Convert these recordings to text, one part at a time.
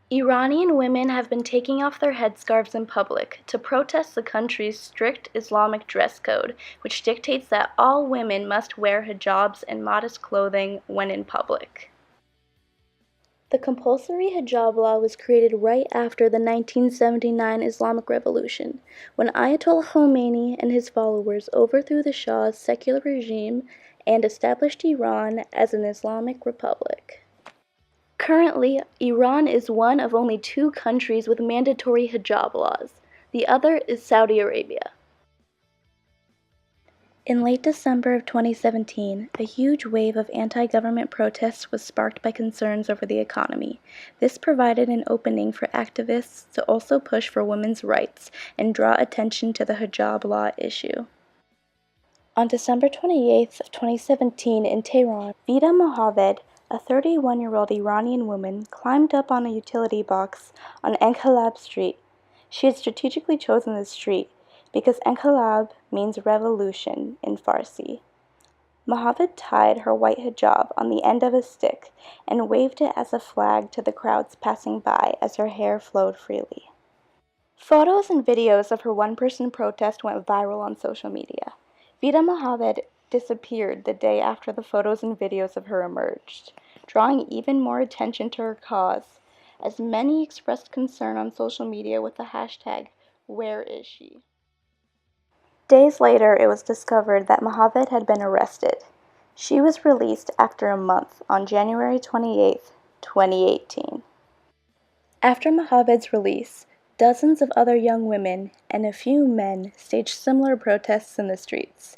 Iranian women have been taking off their headscarves in public to protest the country's strict Islamic dress code, which dictates that all women must wear hijabs and modest clothing when in public. The compulsory hijab law was created right after the 1979 Islamic Revolution, when Ayatollah Khomeini and his followers overthrew the Shah's secular regime and established Iran as an Islamic republic. Currently, Iran is one of only 2 countries with mandatory hijab laws. The other is Saudi Arabia. In late December of 2017, a huge wave of anti-government protests was sparked by concerns over the economy. This provided an opening for activists to also push for women's rights and draw attention to the hijab law issue. On December 28, 2017 in Tehran, Vida Mohaved, a 31-year-old Iranian woman, climbed up on a utility box on Enqilab Street. She had strategically chosen this street because Enqilab means revolution in Farsi. Mohaved tied her white hijab on the end of a stick and waved it as a flag to the crowds passing by as her hair flowed freely. Photos and videos of her one-person protest went viral on social media. Vida Mohaved disappeared the day after the photos and videos of her emerged, drawing even more attention to her cause, as many expressed concern on social media with the hashtag, "Where is she?" Days later, it was discovered that Mohaved had been arrested. She was released after a month on January 28, 2018. After Mohaved's release, dozens of other young women and a few men staged similar protests in the streets.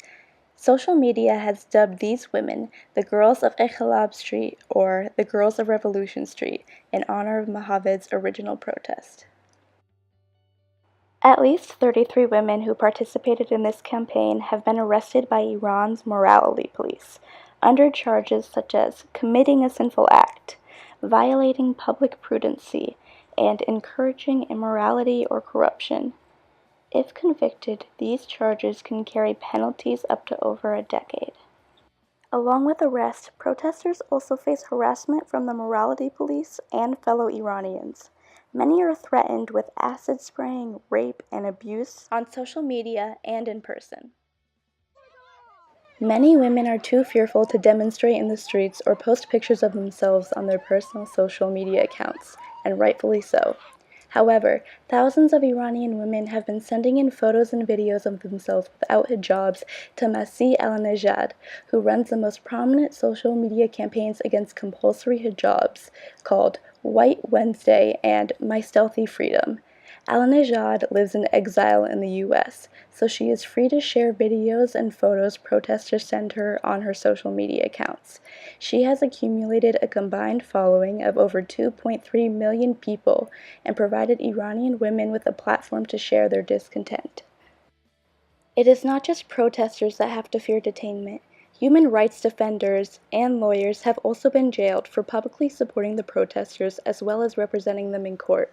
Social media has dubbed these women the Girls of Enqilab Street or the Girls of Revolution Street in honor of Mohaved's original protest. At least 33 women who participated in this campaign have been arrested by Iran's morality police under charges such as committing a sinful act, violating public prudency, and encouraging immorality or corruption. If convicted, these charges can carry penalties up to over a decade. Along with arrest, protesters also face harassment from the morality police and fellow Iranians. Many are threatened with acid spraying, rape, and abuse on social media and in person. Many women are too fearful to demonstrate in the streets or post pictures of themselves on their personal social media accounts, and rightfully so. However, thousands of Iranian women have been sending in photos and videos of themselves without hijabs to Masih Alinejad, who runs the most prominent social media campaigns against compulsory hijabs, called White Wednesday and My Stealthy Freedom. Alinejad lives in exile in the U.S., so she is free to share videos and photos protesters send her on her social media accounts. She has accumulated a combined following of over 2.3 million people and provided Iranian women with a platform to share their discontent. It is not just protesters that have to fear detainment. Human rights defenders and lawyers have also been jailed for publicly supporting the protesters as well as representing them in court.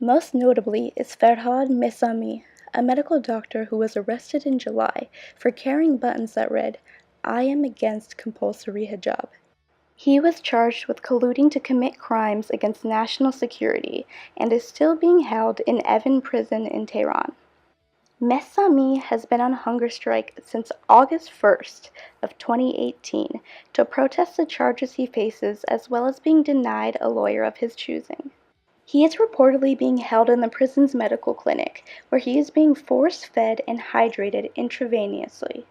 Most notably is Farhad Mesami, a medical doctor who was arrested in July for carrying buttons that read, "I am against compulsory hijab." He was charged with colluding to commit crimes against national security and is still being held in Evin prison in Tehran. Mesami has been on hunger strike since August 1st of 2018 to protest the charges he faces as well as being denied a lawyer of his choosing. He is reportedly being held in the prison's medical clinic, where he is being force-fed and hydrated intravenously.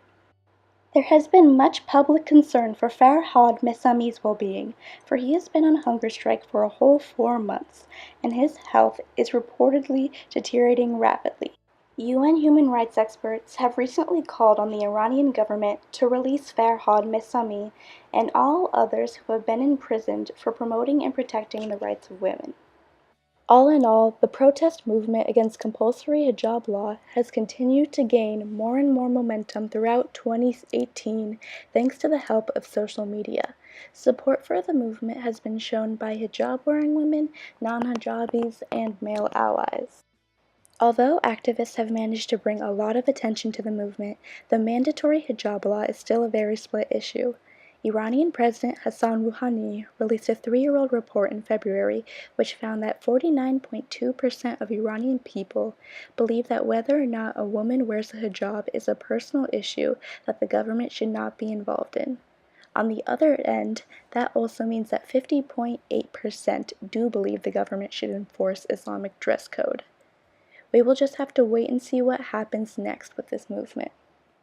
There has been much public concern for Farhad Mesami's well-being, for he has been on hunger strike for a whole 4 months, and his health is reportedly deteriorating rapidly. UN human rights experts have recently called on the Iranian government to release Farhad Mesami and all others who have been imprisoned for promoting and protecting the rights of women. All in all, the protest movement against compulsory hijab law has continued to gain more and more momentum throughout 2018 thanks to the help of social media. Support for the movement has been shown by hijab-wearing women, non-hijabis, and male allies. Although activists have managed to bring a lot of attention to the movement, the mandatory hijab law is still a very split issue. Iranian President Hassan Rouhani released a 3-year-old report in February which found that 49.2% of Iranian people believe that whether or not a woman wears a hijab is a personal issue that the government should not be involved in. On the other end, that also means that 50.8% do believe the government should enforce Islamic dress code. We will just have to wait and see what happens next with this movement.